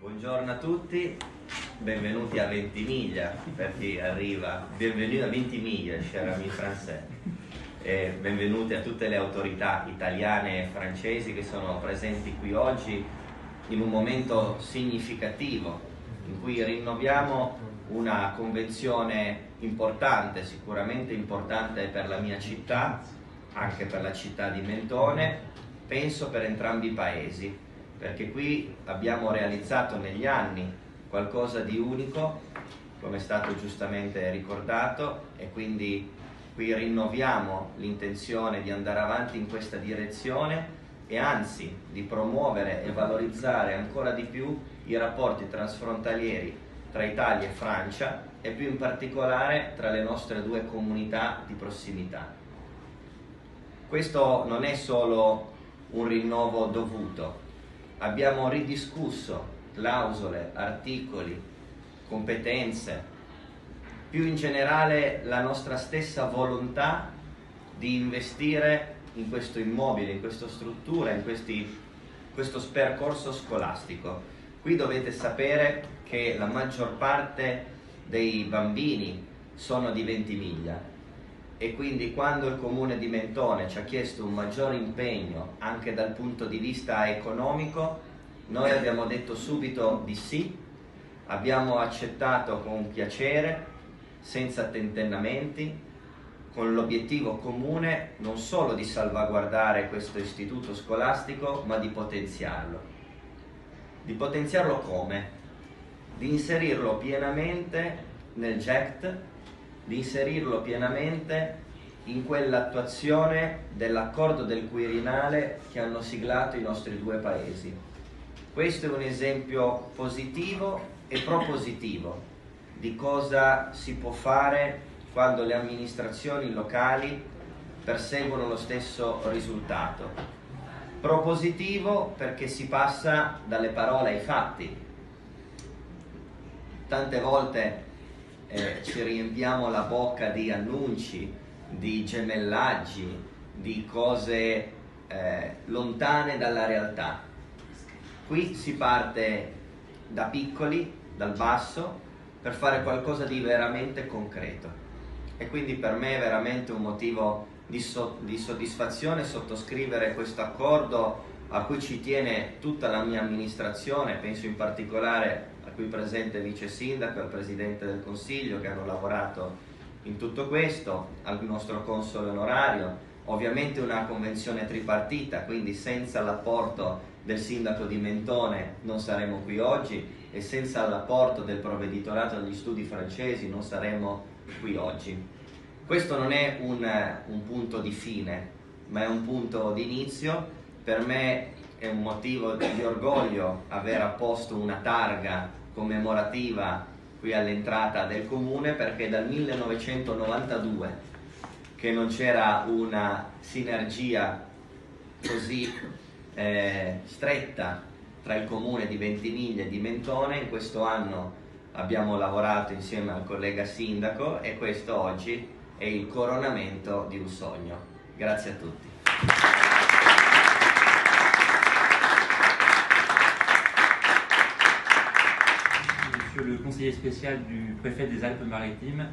Buongiorno a tutti, benvenuti a Ventimiglia per chi arriva, bienvenue a Ventimiglia, cher ami français, e benvenuti a tutte le autorità italiane e francesi che sono presenti qui oggi in un momento significativo in cui rinnoviamo una convenzione importante, sicuramente importante per la mia città, anche per la città di Mentone, penso per entrambi i paesi, perché qui abbiamo realizzato negli anni qualcosa di unico, come è stato giustamente ricordato, e quindi qui rinnoviamo l'intenzione di andare avanti in questa direzione e anzi di promuovere e valorizzare ancora di più i rapporti transfrontalieri tra Italia e Francia e più in particolare tra le nostre due comunità di prossimità. Questo non è solo un rinnovo dovuto. Abbiamo ridiscusso clausole, articoli, competenze, più in generale la nostra stessa volontà di investire in questo immobile, in questa struttura, in questo percorso scolastico. Qui dovete sapere che la maggior parte dei bambini sono di Ventimiglia e quindi quando il Comune di Mentone ci ha chiesto un maggiore impegno anche dal punto di vista economico, noi abbiamo detto subito di sì, abbiamo accettato con piacere, senza tentennamenti, con l'obiettivo comune non solo di salvaguardare questo istituto scolastico, ma di potenziarlo. Di potenziarlo come? Di inserirlo pienamente nel GECT, di inserirlo pienamente in quell'attuazione dell'accordo del Quirinale che hanno siglato i nostri due paesi. Questo è un esempio positivo e propositivo di cosa si può fare quando le amministrazioni locali perseguono lo stesso risultato. Propositivo perché si passa dalle parole ai fatti. Tante volte ci riempiamo la bocca di annunci, di gemellaggi, di cose lontane dalla realtà. Qui si parte da piccoli, dal basso, per fare qualcosa di veramente concreto. E quindi per me è veramente un motivo di soddisfazione sottoscrivere questo accordo a cui ci tiene tutta la mia amministrazione, penso in particolare al qui presente vice sindaco e al presidente del consiglio che hanno lavorato in tutto questo, al nostro console onorario, ovviamente una convenzione tripartita, quindi senza l'apporto del sindaco di Mentone non saremo qui oggi e senza l'apporto del provveditorato degli studi francesi non saremo qui oggi. Questo non è un punto di fine, ma è un punto di inizio. Per me è un motivo di orgoglio aver apposto una targa commemorativa qui all'entrata del comune, perché dal 1992 che non c'era una sinergia così stretta tra il comune di Ventimiglia e di Mentone. In questo anno abbiamo lavorato insieme al collega sindaco e questo oggi è il coronamento di un sogno. Grazie a tutti. Monsieur le conseiller spécial du préfet des Alpes-Maritimes,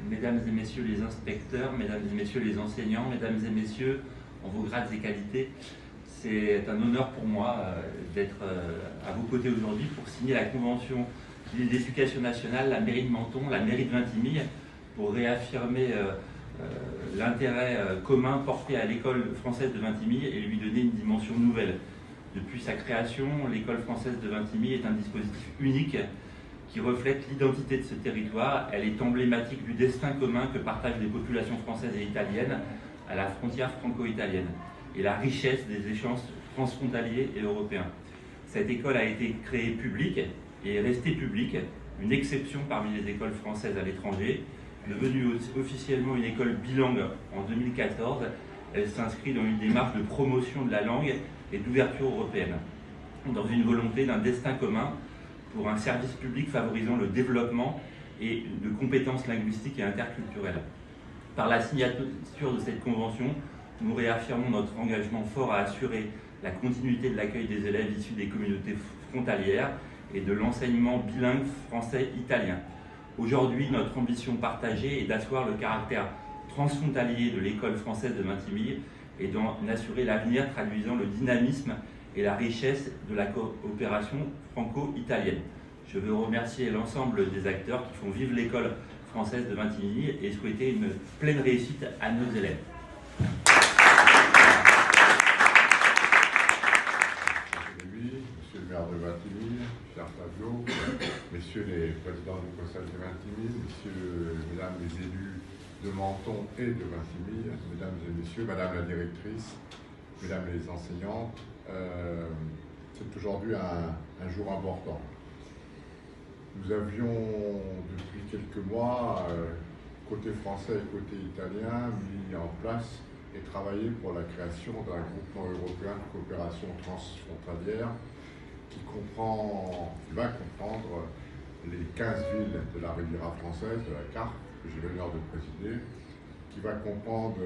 mesdames et messieurs les inspecteurs, mesdames et messieurs les enseignants, mesdames et messieurs en vos grades et qualités, c'est un honneur pour moi d'être à vos côtés aujourd'hui pour signer la convention de l'éducation nationale, la mairie de Menton, la mairie de Ventimiglia, pour réaffirmer l'intérêt commun porté à l'école française de Ventimiglia et lui donner une dimension nouvelle. Depuis sa création, l'école française de Ventimiglia est un dispositif unique qui reflète l'identité de ce territoire. Elle est emblématique du destin commun que partagent les populations françaises et italiennes à la frontière franco-italienne et la richesse des échanges transfrontaliers et européens. Cette école a été créée publique et est restée publique, une exception parmi les écoles françaises à l'étranger. Devenue officiellement une école bilingue en 2014, elle s'inscrit dans une démarche de promotion de la langue et d'ouverture européenne, dans une volonté d'un destin commun pour un service public favorisant le développement et de compétences linguistiques et interculturelles. Par la signature de cette convention, nous réaffirmons notre engagement fort à assurer la continuité de l'accueil des élèves issus des communautés frontalières et de l'enseignement bilingue français-italien. Aujourd'hui, notre ambition partagée est d'asseoir le caractère transfrontalier de l'école française de Vintimille et d'en assurer l'avenir, traduisant le dynamisme et la richesse de la coopération franco-italienne. Je veux remercier l'ensemble des acteurs qui font vivre l'école française de Vintimille et souhaiter une pleine réussite à nos élèves. Monsieur le maire de Vintimille, cher Fabio, messieurs les présidents du conseil de Vintimille, mesdames les élus de Menton et de Vintimille, mesdames et messieurs, madame la directrice, mesdames les enseignantes, c'est aujourd'hui un jour important. Nous avions depuis quelques mois, côté français et côté italien, mis en place et travaillé pour la création d'un groupement européen de coopération transfrontalière qui va comprendre les 15 villes de la Riviera française, de la carte, que j'ai l'honneur de présider, qui va comprendre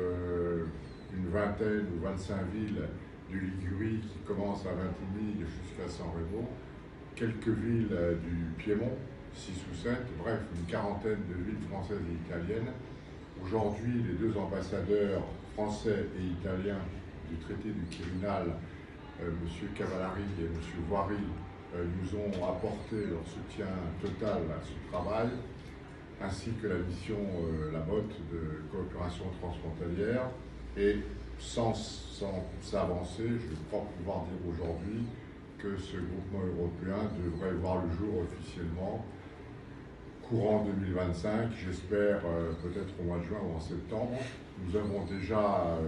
une vingtaine ou 25 villes de Ligurie qui commencent à Vintimille jusqu'à San Remo, quelques villes du Piémont, 6 ou 7, bref, une quarantaine de villes françaises et italiennes. Aujourd'hui, les deux ambassadeurs français et italiens du traité du Quirinal, M. Cavallari et M. Voiry, nous ont apporté leur soutien total à ce travail, ainsi que la mission La Motte de coopération transfrontalière. Et sans s'avancer, je crois pouvoir dire aujourd'hui que ce groupement européen devrait voir le jour officiellement courant 2025, j'espère peut-être au mois de juin ou en septembre. Nous avons déjà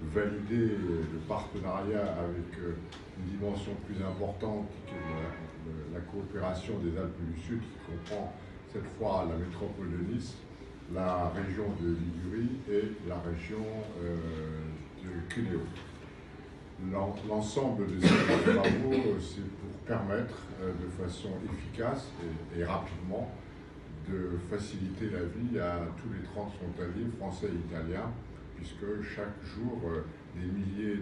validé le partenariat avec une dimension plus importante qui est la coopération des Alpes du Sud, qui comprend cette fois la métropole de Nice, la région de Ligurie et la région de Cuneo. L'ensemble de ces travaux, c'est pour permettre de façon efficace et rapidement de faciliter la vie à tous les transfrontaliers français et italiens, puisque chaque jour, des milliers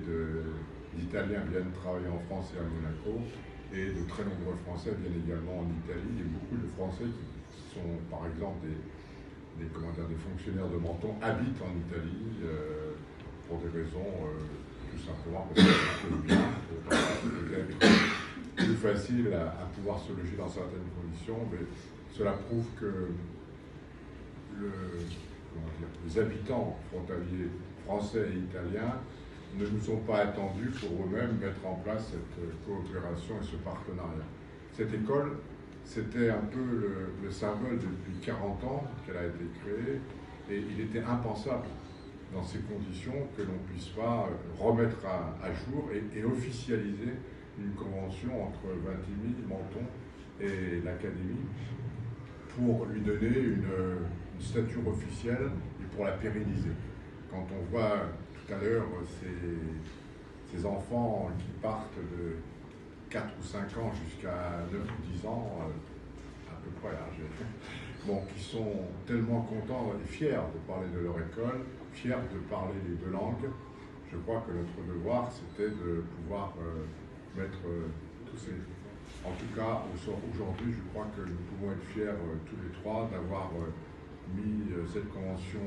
d'Italiens viennent travailler en France et à Monaco, et de très nombreux Français viennent également en Italie, et beaucoup de Français qui sont, par exemple, des fonctionnaires de Menton, habitent en Italie pour des raisons tout simplement parce que c'est bien, peut-être plus facile à pouvoir se loger dans certaines conditions, mais cela prouve que les habitants frontaliers français et italiens ne nous ont pas attendus pour eux-mêmes mettre en place cette coopération et ce partenariat. Cette école, c'était un peu le symbole depuis 40 ans qu'elle a été créée, et il était impensable dans ces conditions que l'on ne puisse pas remettre à jour et officialiser une convention entre Vintimille, Menton et l'Académie pour lui donner une stature officielle et pour la pérenniser. Quand on voit tout à l'heure ces enfants qui partent de 4 ou 5 ans jusqu'à 9 ou 10 ans, à peu près âgés, bon, qui sont tellement contents et fiers de parler de leur école, fiers de parler les deux langues, je crois que notre devoir, c'était de pouvoir mettre tous ces... En tout cas, aujourd'hui, je crois que nous pouvons être fiers tous les trois d'avoir mis cette convention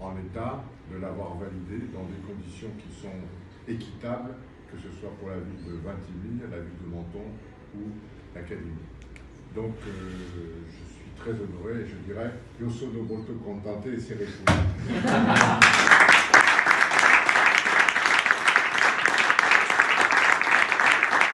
en état, de l'avoir validée dans des conditions qui sont équitables, que ce soit pour la ville de Vintimille, la ville de Menton ou l'Académie. Donc, je suis très honoré et je dirais, io sono molto contento e sereno.